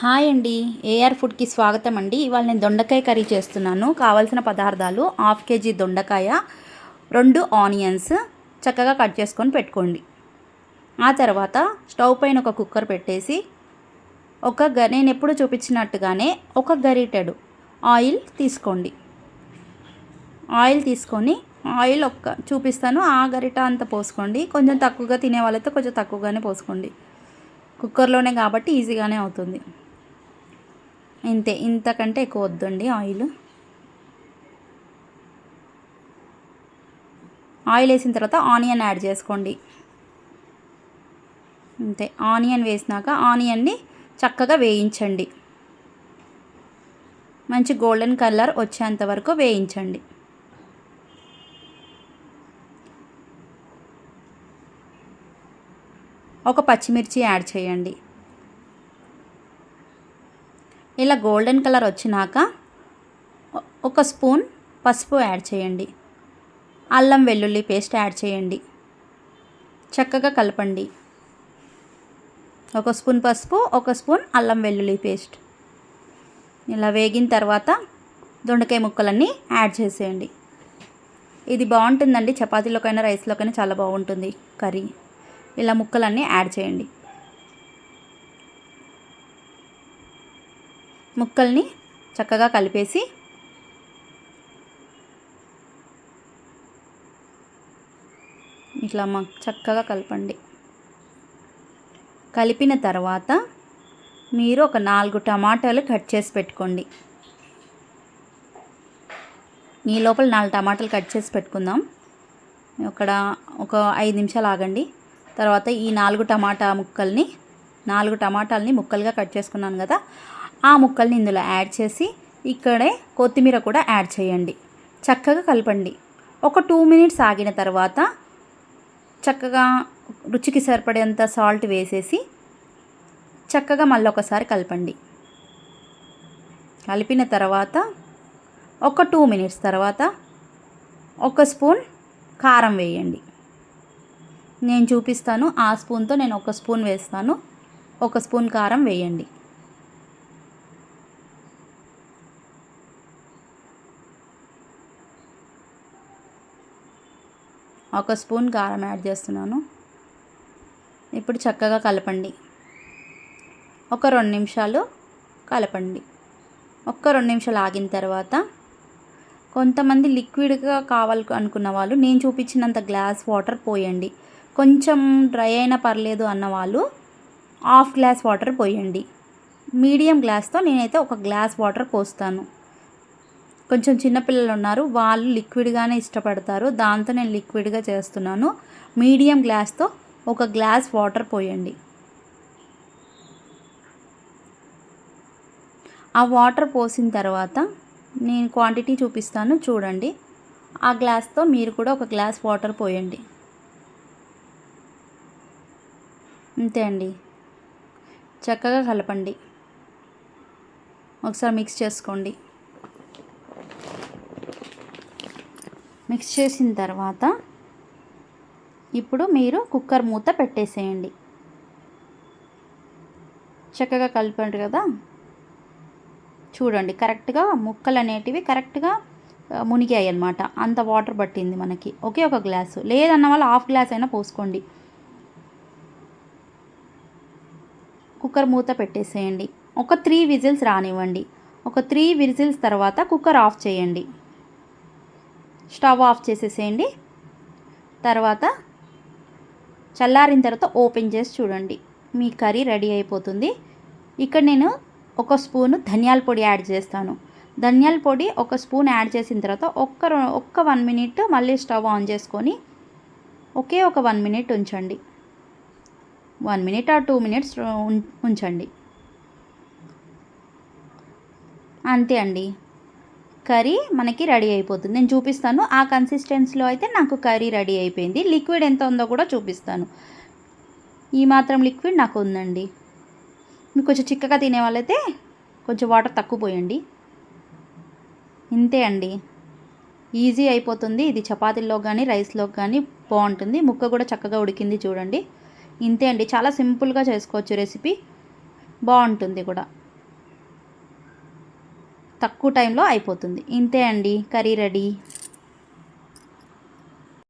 Hi అండి, AR ఫుడ్కి స్వాగతం అండి. ఇవాళ నేను దొండకాయ కర్రీ చేస్తున్నాను. కావాల్సిన పదార్థాలు: హాఫ్ కేజీ దొండకాయ, 2 ఆనియన్స్ చక్కగా కట్ చేసుకొని పెట్టుకోండి. ఆ తర్వాత స్టవ్ పైన ఒక కుక్కర్ పెట్టేసి నేను ఎప్పుడు చూపించినట్టుగానే ఒక గరిటెడు ఆయిల్ తీసుకోండి. ఆయిల్ తీసుకొని చూపిస్తాను, ఆ గరిట అంత పోసుకోండి. కొంచెం తక్కువగా తినే వాళ్ళైతే కొంచెం తక్కువగానే పోసుకోండి. కుక్కర్లోనే కాబట్టి ఈజీగానే అవుతుంది. ఇంతే, ఇంతకంటే ఎక్కువ వద్దండి. ఆయిల్ వేసిన తర్వాత ఆనియన్ యాడ్ చేసుకోండి. అంతే, ఆనియన్ వేసినాక ఆనియన్ని చక్కగా వేయించండి. మంచి గోల్డెన్ కలర్ వచ్చేంత వరకు వేయించండి. ఒక పచ్చిమిర్చి యాడ్ చేయండి. ఇలా గోల్డెన్ కలర్ వచ్చినాక ఒక స్పూన్ పసుపు యాడ్ చేయండి. అల్లం వెల్లుల్లి పేస్ట్ యాడ్ చేయండి. చక్కగా కలపండి. ఒక స్పూన్ పసుపు, ఒక స్పూన్ అల్లం వెల్లుల్లి పేస్ట్. ఇలా వేగిన తర్వాత దొండకాయ ముక్కలన్నీ యాడ్ చేసేయండి. ఇది బాగుంటుందండి, చపాతీలోకైనా రైస్లోకైనా చాలా బాగుంటుంది కర్రీ. ఇలా ముక్కలన్నీ యాడ్ చేయండి. ముక్కల్ని చక్కగా కలిపేసి ఇట్లా చక్కగా కలపండి. కలిపిన తర్వాత మీరు ఒక 4 టమాటాలు కట్ చేసి పెట్టుకోండి. ఈ లోపల 4 టమాటాలు కట్ చేసి పెట్టుకుందాం. ఒక 5 నిమిషాలు ఆగండి. తర్వాత ఈ 4 టమాటాలని ముక్కలుగా కట్ చేసుకున్నాను కదా, ఆ ముక్కల్ని ఇందులో యాడ్ చేసి ఇక్కడే కొత్తిమీర కూడా యాడ్ చేయండి. చక్కగా కలపండి. ఒక 2 మినిట్స్ ఆగిన తర్వాత చక్కగా రుచికి సరిపడేంత సాల్ట్ వేసేసి చక్కగా మళ్ళీ ఒకసారి కలపండి. కలిపిన తర్వాత ఒక 2 మినిట్స్ తర్వాత ఒక స్పూన్ కారం వేయండి. నేను చూపిస్తాను, ఆ స్పూన్తో నేను ఒక స్పూన్ వేస్తాను. ఒక స్పూన్ కారం వేయండి. ఒక స్పూన్ కారం యాడ్ చేస్తున్నాను. ఇప్పుడు చక్కగా కలపండి. ఒక 2 నిమిషాలు కలపండి. ఒక 2 నిమిషాలు ఆగిన తర్వాత కొంతమంది లిక్విడ్గా కావాలి అనుకున్న వాళ్ళు నేను చూపించినంత గ్లాస్ వాటర్ పోయండి. కొంచెం డ్రై అయినా పర్లేదు అన్నవాళ్ళు హాఫ్ గ్లాస్ వాటర్ పోయండి. మీడియం గ్లాస్తో నేనైతే ఒక గ్లాస్ వాటర్ పోస్తాను. కొంచెం చిన్నపిల్లలు ఉన్నారు, వాళ్ళు లిక్విడ్గానే ఇష్టపడతారు, దాంతో నేను లిక్విడ్గా చేస్తున్నాను. మీడియం గ్లాస్తో ఒక గ్లాస్ వాటర్ పోయండి. ఆ వాటర్ పోసిన తర్వాత నేను క్వాంటిటీ చూపిస్తాను చూడండి. ఆ గ్లాస్తో మీరు కూడా ఒక గ్లాస్ వాటర్ పోయండి. అంతే అండి, చక్కగా కలపండి. ఒకసారి మిక్స్ చేసుకోండి. మిక్స్ చేసిన తర్వాత ఇప్పుడు మీరు కుక్కర్ మూత పెట్టేసేయండి. చక్కగా కలిపండి కదా, చూడండి కరెక్ట్గా ముక్కలు అనేటివి కరెక్ట్గా మునిగాయి అన్నమాట. అంత వాటర్ పట్టింది మనకి. ఒక గ్లాసు, లేదన్న వాళ్ళు హాఫ్ గ్లాస్ అయినా పోసుకోండి. కుక్కర్ మూత పెట్టేసేయండి. ఒక 3 విజిల్స్ రానివ్వండి. ఒక 3 విజిల్స్ తర్వాత కుక్కర్ ఆఫ్ చేయండి. స్టవ్ ఆఫ్ చేసేసేయండి. తర్వాత చల్లారిన తర్వాత ఓపెన్ చేసి చూడండి, మీ కర్రీ రెడీ అయిపోతుంది. ఇక్కడ నేను ఒక స్పూను ధనియాల పొడి యాడ్ చేస్తాను. ధనియాల పొడి ఒక స్పూన్ యాడ్ చేసిన తర్వాత ఒక్క 1 మినిట్ మళ్ళీ స్టవ్ ఆన్ చేసుకొని ఒక 1 మినిట్ ఉంచండి. 1 మినిట్ ఆర్ 2 మినిట్స్ ఉంచండి. అంతే అండి, కర్రీ మనకి రెడీ అయిపోతుంది. నేను చూపిస్తాను, ఆ కన్సిస్టెన్సీలో అయితే నాకు కర్రీ రెడీ అయిపోయింది. లిక్విడ్ ఎంత ఉందో కూడా చూపిస్తాను. ఈ మాత్రం లిక్విడ్ నాకు ఉందండి. మీకు కొంచెం చిక్కగా తినే వాళ్ళైతే కొంచెం వాటర్ తక్కువ పోయండి. ఇంతే అండి, ఈజీ అయిపోతుంది. ఇది చపాతీల్లో కానీ రైస్లో కానీ బాగుంటుంది. ముక్క కూడా చక్కగా ఉడికింది చూడండి. ఇంతే అండి, చాలా సింపుల్గా చేసుకోవచ్చు రెసిపీ, బాగుంటుంది కూడా. తక్కువ టైంలో అయిపోతుంది. ఇంతే అండి, కర్రీ రెడీ.